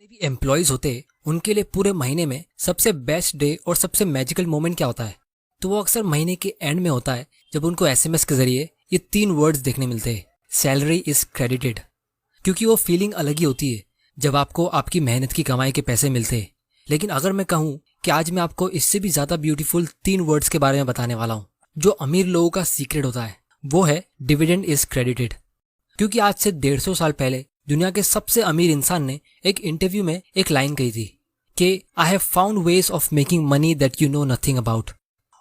भी एम्प्लॉयज होते हैं उनके लिए पूरे महीने में सबसे बेस्ट डे और सबसे मैजिकल मोमेंट क्या होता है? तो वो अक्सर महीने के एंड में होता है जब उनको एसएमएस के जरिए ये 3 वर्ड्स देखने मिलते हैं, सैलरी इज क्रेडिटेड। क्योंकि वो फीलिंग अलग ही होती है जब आपको आपकी मेहनत की कमाई के पैसे मिलते हैं। लेकिन अगर मैं कहूँ कि आज मैं आपको इससे भी ज्यादा ब्यूटीफुल 3 वर्ड्स के बारे में बताने वाला हूँ जो अमीर लोगों का सीक्रेट होता है, वो है डिविडेंड इज क्रेडिटेड। क्योंकि आज से 150 साल पहले दुनिया के सबसे अमीर इंसान ने एक इंटरव्यू में एक लाइन कही थी कि I have found ways of making money that you know nothing about.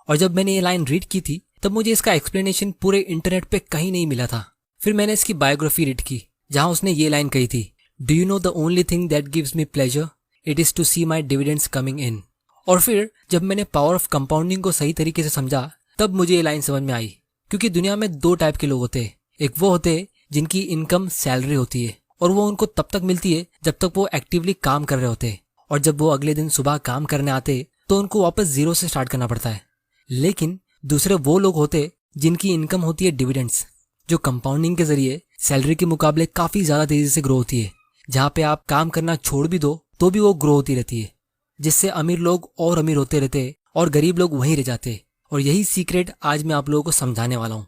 और जब मैंने ये लाइन रीड की थी तब मुझे इसका एक्सप्लेनेशन पूरे इंटरनेट पे कहीं नहीं मिला था। फिर मैंने इसकी बायोग्राफी रीड की जहां उसने ये लाइन कही थी, do you know the only thing that gives me pleasure it is to see my dividends coming in. और फिर जब मैंने पावर ऑफ कंपाउंडिंग को सही तरीके से समझा तब मुझे ये लाइन समझ में आई। क्योंकि दुनिया में 2 टाइप के लोग होते हैं। एक वो होते हैं जिनकी इनकम सैलरी होती है और वो उनको तब तक मिलती है जब तक वो एक्टिवली काम कर रहे होते हैं, और जब वो अगले दिन सुबह काम करने आते तो उनको वापस 0 से स्टार्ट करना पड़ता है। लेकिन दूसरे वो लोग होते जिनकी इनकम होती है डिविडेंड्स, जो कंपाउंडिंग के जरिए सैलरी के मुकाबले काफी ज्यादा तेजी से ग्रो होती है। जहाँ पे आप काम करना छोड़ भी दो तो भी वो ग्रो होती रहती है, जिससे अमीर लोग और अमीर होते रहते और गरीब लोग वहीं रह जाते। और यही सीक्रेट आज मैं आप लोगों को समझाने वाला हूँ।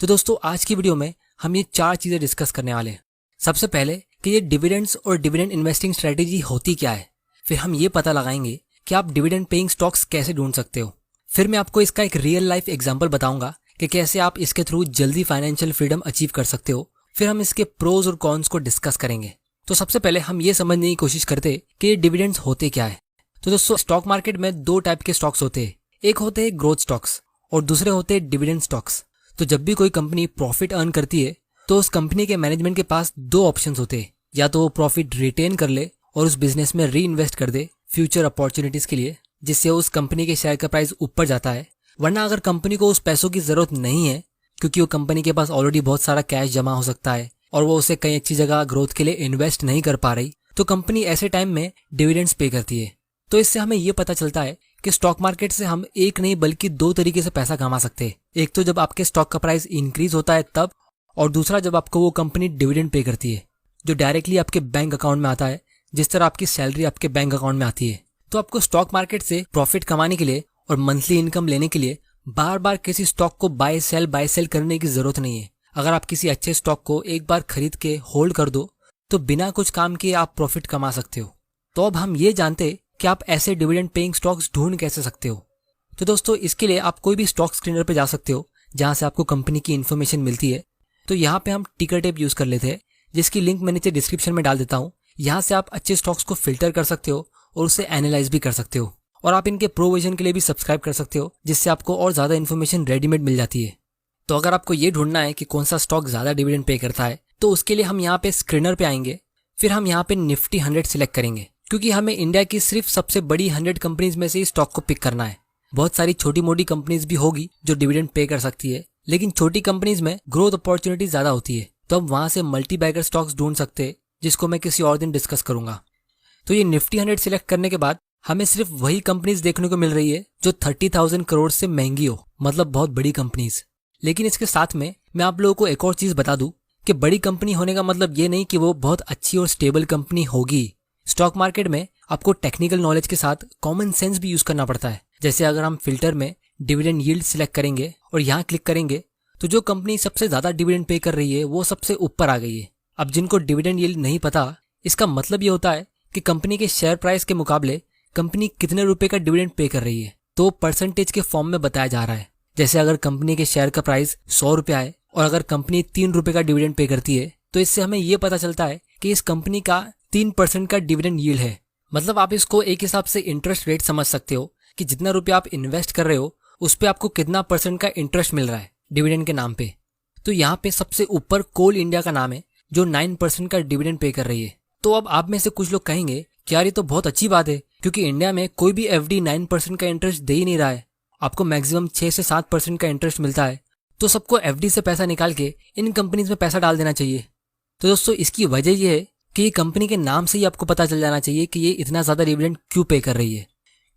तो दोस्तों, आज की वीडियो में हम ये 4 चीजें डिस्कस करने वाले हैं। सबसे पहले कि ये डिविडेंड्स और डिविडेंड इन्वेस्टिंग स्ट्रेटेजी होती क्या है। फिर हम ये पता लगाएंगे कि आप डिविडेंड पेइंग स्टॉक्स कैसे ढूंढ सकते हो। फिर मैं आपको इसका एक रियल लाइफ एग्जांपल बताऊंगा कि कैसे आप इसके थ्रू जल्दी फाइनेंशियल फ्रीडम अचीव कर सकते हो। फिर हम इसके प्रोज और कॉन्स को डिस्कस करेंगे। तो सबसे पहले हम ये समझने की कोशिश करते कि ये डिविडेंड्स होते क्या है। तो दोस्तों, स्टॉक मार्केट में 2 टाइप के स्टॉक्स होते हैं। एक होते हैं ग्रोथ स्टॉक्स और दूसरे होते हैं डिविडेंड स्टॉक्स। तो जब भी कोई कंपनी प्रॉफिट अर्न करती है तो उस कंपनी के मैनेजमेंट के पास 2 ऑप्शंस होते हैं। या तो वो प्रॉफिट रिटेन कर ले और उस बिजनेस में री इन्वेस्ट कर दे फ्यूचर अपॉर्चुनिटीज के लिए, जिससे उस कंपनी के शेयर का प्राइस ऊपर जाता है। वरना अगर कंपनी को उस पैसों की जरूरत नहीं है क्योंकि वो कंपनी के पास ऑलरेडी बहुत सारा कैश जमा हो सकता है और वो उसे कई अच्छी जगह ग्रोथ के लिए इन्वेस्ट नहीं कर पा रही, तो कंपनी ऐसे टाइम में डिविडेंड्स पे करती है। तो इससे हमें ये पता चलता है कि स्टॉक मार्केट से हम एक नहीं बल्कि 2 तरीके से पैसा कमा सकते हैं। एक तो जब आपके स्टॉक का प्राइस इंक्रीज होता है तब, और दूसरा जब आपको वो कंपनी डिविडेंड पे करती है जो डायरेक्टली आपके बैंक अकाउंट में आता है, जिस तरह आपकी सैलरी आपके बैंक अकाउंट में आती है। तो आपको स्टॉक मार्केट से प्रॉफिट कमाने के लिए और मंथली इनकम लेने के लिए बार बार किसी स्टॉक को बाय सेल करने की जरूरत नहीं है। अगर आप किसी अच्छे स्टॉक को एक बार खरीद के होल्ड कर दो तो बिना कुछ काम किए आप प्रॉफिट कमा सकते हो। तो अब हम ये जानते कि आप ऐसे डिविडेंड पेइंग स्टॉक्स ढूंढ कैसे सकते हो। तो दोस्तों, इसके लिए आप कोई भी स्टॉक स्क्रीनर पे जा सकते हो जहां से आपको कंपनी की इन्फॉर्मेशन मिलती है। तो यहाँ पे हम टिकर टेप यूज कर लेते हैं, जिसकी लिंक मैं नीचे डिस्क्रिप्शन में डाल देता हूँ। यहाँ से आप अच्छे स्टॉक्स को फिल्टर कर सकते हो और उसे एनालाइज भी कर सकते हो, और आप इनके प्रो वर्जन के लिए भी सब्सक्राइब कर सकते हो, जिससे आपको और ज्यादा इन्फॉर्मेशन रेडीमेड मिल जाती है। तो अगर आपको ये ढूंढना है कि कौन सा स्टॉक ज्यादा डिविडेंड पे करता है तो उसके लिए हम यहाँ पे स्क्रीनर पे आएंगे। फिर हम यहाँ पे निफ्टी 100 सिलेक्ट करेंगे क्योंकि हमें इंडिया की सिर्फ सबसे बड़ी 100 कंपनीज में से ही स्टॉक को पिक करना है। बहुत सारी छोटी मोटी कंपनीज भी होगी जो डिविडेंड पे कर सकती है, लेकिन छोटी कंपनीज में ग्रोथ अपॉर्चुनिटी ज्यादा होती है। तो हम वहां से मल्टी बैगर स्टॉक्स ढूंढ सकते हैं, जिसको मैं किसी और दिन डिस्कस करूंगा। तो ये निफ्टी 100 सिलेक्ट करने के बाद हमें सिर्फ वही कंपनीज देखने को मिल रही है जो 30,000 करोड़ से महंगी हो, मतलब बहुत बड़ी कंपनीज। लेकिन इसके साथ में मैं आप लोगों को एक और चीज बता दूं कि बड़ी कंपनी होने का मतलब ये नहीं कि वो बहुत अच्छी और स्टेबल कंपनी होगी। स्टॉक मार्केट में आपको टेक्निकल नॉलेज के साथ कॉमन सेंस भी यूज करना पड़ता है। जैसे अगर हम फिल्टर में डिविडेंड यील्ड सिलेक्ट करेंगे और यहाँ क्लिक करेंगे तो जो कंपनी सबसे ज्यादा डिविडेंड पे कर रही है वो सबसे ऊपर आ गई है। अब जिनको डिविडेंड यील्ड नहीं पता, इसका मतलब ये होता है कि कंपनी के शेयर प्राइस के मुकाबले कंपनी कितने रुपए का डिविडेंड पे कर रही है, तो परसेंटेज के फॉर्म में बताया जा रहा है। जैसे अगर कंपनी के शेयर का प्राइस 100 रुपया है और अगर कंपनी 3 रुपए का डिविडेंड पे करती है तो इससे हमें ये पता चलता है कि इस कंपनी का 3% का डिविडेंड यील्ड है। मतलब आप इसको एक हिसाब से इंटरेस्ट रेट समझ सकते हो कि जितना रुपया आप इन्वेस्ट कर रहे हो उस पे आपको कितना % का इंटरेस्ट मिल रहा है डिविडेंड के नाम पे। तो यहाँ पे सबसे ऊपर कोल इंडिया का नाम है जो 9% का डिविडेंड पे कर रही है। तो अब आप में से कुछ लोग कहेंगे कि यार ये तो बहुत अच्छी बात है क्योंकि इंडिया में कोई भी एफडी 9% का इंटरेस्ट दे ही नहीं रहा है, आपको मैक्सिमम 6 से 7% का इंटरेस्ट मिलता है, तो सबको एफडी से पैसा निकाल के इन कंपनीज में पैसा डाल देना चाहिए। तो दोस्तों, इसकी वजह यह है कि ये कंपनी के नाम से ही आपको पता चल जाना चाहिए कि ये इतना ज्यादा डिविडेंड क्यों पे कर रही है।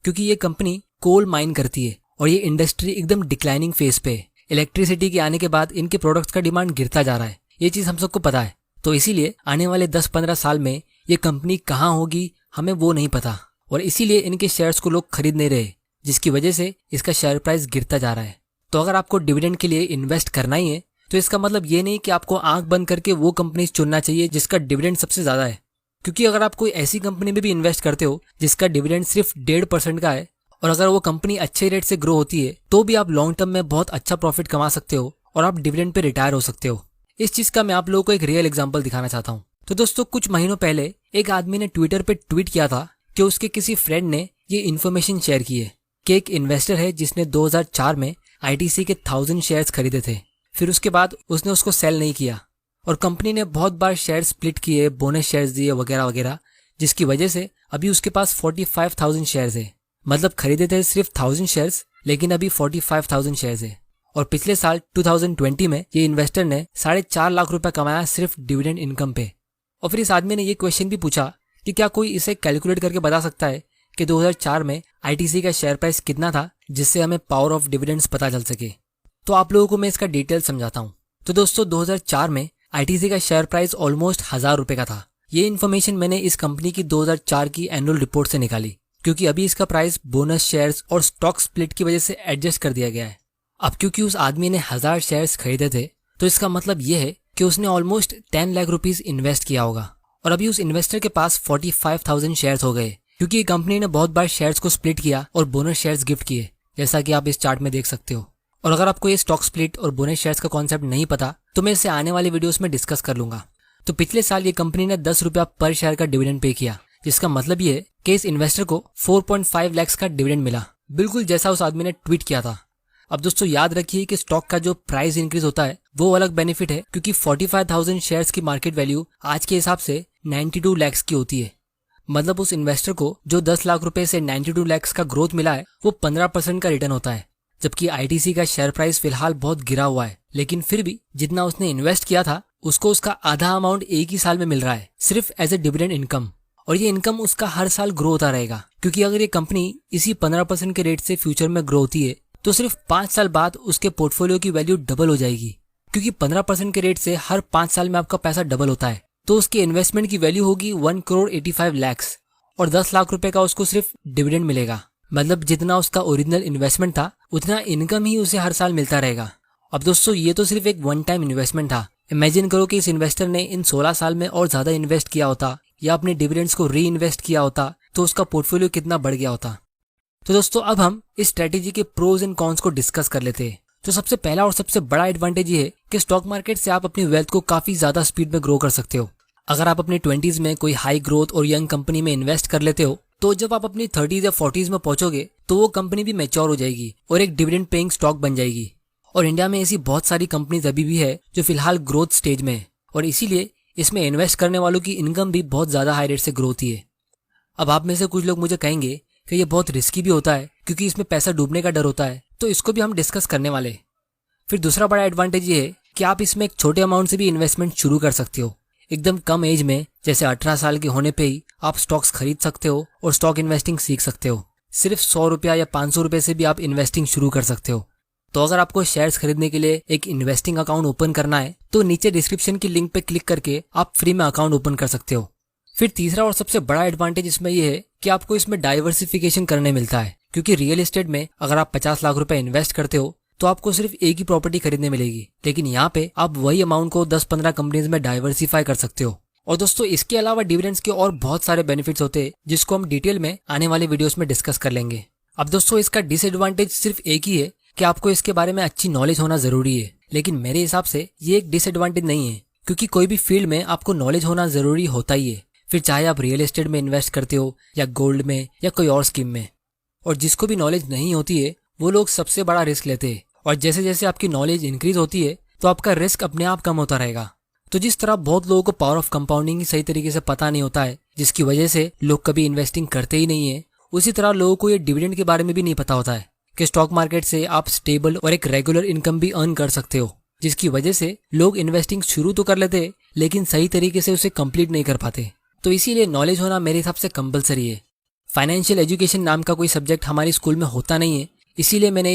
क्योंकि ये कंपनी कोल माइन करती है और ये इंडस्ट्री एकदम डिक्लाइनिंग फेज पे है। इलेक्ट्रिसिटी के आने के बाद इनके प्रोडक्ट्स का डिमांड गिरता जा रहा है, ये चीज हम सबको पता है। तो इसीलिए आने वाले 10-15 साल में ये कंपनी कहाँ होगी हमें वो नहीं पता, और इसीलिए इनके शेयर्स को लोग खरीद नहीं रहे, जिसकी वजह से इसका शेयर प्राइस गिरता जा रहा है। तो अगर आपको डिविडेंड के लिए इन्वेस्ट करना ही है तो इसका मतलब ये नहीं कि आपको आंख बंद करके वो कंपनी चुनना चाहिए जिसका डिविडेंड सबसे ज्यादा है, क्योंकि अगर आप कोई ऐसी कंपनी में भी इन्वेस्ट करते हो जिसका डिविडेंड सिर्फ 1.5% का है, और अगर वो कंपनी अच्छे रेट से ग्रो होती है तो भी आप लॉन्ग टर्म में बहुत अच्छा प्रॉफिट कमा सकते हो और आप डिविडेंड पे रिटायर हो सकते हो। इस चीज का मैं आप लोगों को एक रियल एग्जांपल दिखाना चाहता हूँ। तो दोस्तों, कुछ महीनों पहले एक आदमी ने ट्विटर पे ट्वीट किया था कि उसके किसी फ्रेंड ने ये इन्फॉर्मेशन शेयर की है कि एक इन्वेस्टर है जिसने 2004 में आईटीसी के 1000 शेयर्स खरीदे थे। फिर उसके बाद उसने उसको सेल नहीं किया और कंपनी ने बहुत बार शेयर स्प्लिट किए, बोनस शेयर्स दिए वगैरह वगैरह, जिसकी वजह से अभी उसके पास 45,000 शेयर्स है। मतलब खरीदे थे सिर्फ 1000 शेयर्स, लेकिन अभी 45,000 शेयर्स है। और पिछले साल 2020 में ये इन्वेस्टर ने 4.5 लाख रुपए कमाया सिर्फ डिविडेंड इनकम पे। और फिर इस आदमी ने ये क्वेश्चन भी पूछा कि क्या कोई इसे कैलकुलेट करके बता सकता है कि 2004 में आईटीसी का शेयर प्राइस कितना था, जिससे हमें पावर ऑफ डिविडेंड्स पता चल सके। तो आप लोगों को मैं इसका डिटेल समझाता हूँ। तो दोस्तों, 2004 में आईटीसी का शेयर प्राइस ऑलमोस्ट 1000 रुपए का था। ये इन्फॉर्मेशन मैंने इस कंपनी की 2004 की एनुअल रिपोर्ट से निकाली, क्योंकि अभी इसका प्राइस बोनस शेयर्स और स्टॉक स्प्लिट की वजह से एडजस्ट कर दिया गया है। अब क्योंकि उस आदमी ने 1000 शेयर्स खरीदे थे, तो इसका मतलब ये है कि उसने ऑलमोस्ट 10 लाख रुपीज इन्वेस्ट किया होगा, और अभी उस इन्वेस्टर के पास 45,000 शेयर्स हो गए, क्योंकि कंपनी ने बहुत बार शेयर्स को स्प्लिट किया और बोनस शेयर्स गिफ्ट किए, जैसा कि आप इस चार्ट में देख सकते हो। और अगर आपको ये स्टॉक स्प्लिट और बोनस शेयर्स का कॉन्सेप्ट नहीं पता तो मैं इसे आने वाले वीडियोस में डिस्कस कर लूंगा। तो पिछले साल ये कंपनी ने 10 रुपया पर शेयर का डिविडेंड पे किया, जिसका मतलब ये है कि इस इन्वेस्टर को 4.5 लाख का डिविडेंड मिला, बिल्कुल जैसा उस आदमी ने ट्वीट किया था। अब दोस्तों, याद रखिए कि स्टॉक का जो प्राइस इंक्रीज होता है वो अलग बेनिफिट है, क्योंकि 45,000 शेयर्स की मार्केट वैल्यू आज के हिसाब से 92 लाख की होती है। मतलब उस इन्वेस्टर को जो 10 लाख रुपए से 92 लाख का ग्रोथ मिला है वो 15% का रिटर्न होता है। जबकि आईटीसी का शेयर प्राइस फिलहाल बहुत गिरा हुआ है, लेकिन फिर भी जितना उसने इन्वेस्ट किया था उसको उसका आधा अमाउंट एक ही साल में मिल रहा है, सिर्फ एज ए डिविडेंड इनकम। और ये इनकम उसका हर साल ग्रो होता रहेगा, क्योंकि अगर ये कंपनी इसी 15% के रेट से फ्यूचर में ग्रो होती है तो सिर्फ 5 साल बाद उसके पोर्टफोलियो की वैल्यू डबल हो जाएगी, क्योंकि 15% के रेट से हर 5 साल में आपका पैसा डबल होता है। तो उसके इन्वेस्टमेंट की वैल्यू होगी 1,85 लाख, और 10 लाख रुपए का उसको सिर्फ डिविडेंड मिलेगा। मतलब जितना उसका ओरिजिनल इन्वेस्टमेंट था उतना इनकम ही उसे हर साल मिलता रहेगा। अब दोस्तों, ये तो सिर्फ एक वन टाइम इन्वेस्टमेंट था। इमेजिन करो कि इस इन्वेस्टर ने इन 16 साल में और ज्यादा इन्वेस्ट किया होता या अपने डिविडेंड्स को री इन्वेस्ट किया होता तो उसका पोर्टफोलियो कितना बढ़ गया होता। तो दोस्तों, अब हम इस स्ट्रेटेजी के प्रोज एंड कॉन्स को डिस्कस कर लेते हैं। तो सबसे पहला और सबसे बड़ा एडवांटेज ये है कि स्टॉक मार्केट से आप अपनी वेल्थ को काफी ज्यादा स्पीड में ग्रो कर सकते हो। अगर आप अपनी 20s में कोई हाई ग्रोथ और यंग कंपनी में इन्वेस्ट कर लेते हो तो जब आप अपनी 30s या 40s में पहुंचोगे तो वो कंपनी भी मैच्योर हो जाएगी और एक डिविडेंड पेइंग स्टॉक बन जाएगी। और इंडिया में ऐसी बहुत सारी कंपनीज अभी भी है जो फिलहाल ग्रोथ स्टेज में है, और इसीलिए इसमें इन्वेस्ट करने वालों की इनकम भी बहुत ज्यादा हाई रेट से ग्रो होती है। अब आप में से कुछ लोग मुझे कहेंगे कि ये बहुत रिस्की भी होता है क्योंकि इसमें पैसा डूबने का डर होता है, तो इसको भी हम डिस्कस करने वाले। फिर दूसरा बड़ा एडवांटेज ये है कि आप इसमें एक छोटे अमाउंट से भी इन्वेस्टमेंट शुरू कर सकते हो। एकदम कम एज में, जैसे 18 साल के होने पे ही आप स्टॉक्स खरीद सकते हो और स्टॉक इन्वेस्टिंग सीख सकते हो। सिर्फ 100 रुपया या 500 रुपए से भी आप इन्वेस्टिंग शुरू कर सकते हो। तो अगर आपको शेयर्स खरीदने के लिए एक इन्वेस्टिंग अकाउंट ओपन करना है तो नीचे डिस्क्रिप्शन की लिंक पे क्लिक करके आप फ्री में अकाउंट ओपन कर सकते हो। फिर तीसरा और सबसे बड़ा एडवांटेज इसमें यह है कि आपको इसमें डाइवर्सिफिकेशन करने मिलता है, क्योंकि रियल एस्टेट में अगर आप 50 लाख रुपए इन्वेस्ट करते हो तो आपको सिर्फ एक ही प्रॉपर्टी खरीदने मिलेगी, लेकिन यहाँ पे आप वही अमाउंट को 10-15 कंपनीज में डाइवर्सिफाई कर सकते हो। और दोस्तों, इसके अलावा डिविडेंड्स के और बहुत सारे बेनिफिट्स होते हैं जिसको हम डिटेल में आने वाले वीडियोस में डिस्कस कर लेंगे। अब दोस्तों, इसका डिसएडवांटेज सिर्फ एक ही है कि आपको इसके बारे में अच्छी नॉलेज होना जरूरी है, लेकिन मेरे हिसाब से ये एक डिसएडवांटेज नहीं है, क्योंकि कोई भी फील्ड में आपको नॉलेज होना जरूरी होता ही है। फिर चाहे आप रियल एस्टेट में इन्वेस्ट करते हो या गोल्ड में या कोई और स्कीम में। और जिसको भी नॉलेज नहीं होती है वो लोग सबसे बड़ा रिस्क लेते हैं, और जैसे जैसे आपकी नॉलेज इंक्रीज होती है तो आपका रिस्क अपने आप कम होता रहेगा। तो जिस तरह बहुत लोगों को पावर ऑफ कंपाउंडिंग सही तरीके से पता नहीं होता है, जिसकी वजह से लोग कभी इन्वेस्टिंग करते ही नहीं है, उसी तरह लोगों को ये डिविडेंड के बारे में भी नहीं पता होता है कि स्टॉक मार्केट से आप स्टेबल और एक रेगुलर इनकम भी अर्न कर सकते हो, जिसकी वजह से लोग इन्वेस्टिंग शुरू तो कर लेते हैं लेकिन सही तरीके से उसे कंप्लीट नहीं कर पाते। तो इसीलिए नॉलेज होना मेरे हिसाब से कंपलसरी है। फाइनेंशियल एजुकेशन नाम का कोई सब्जेक्ट हमारे स्कूल में होता नहीं है, इसीलिए मैंने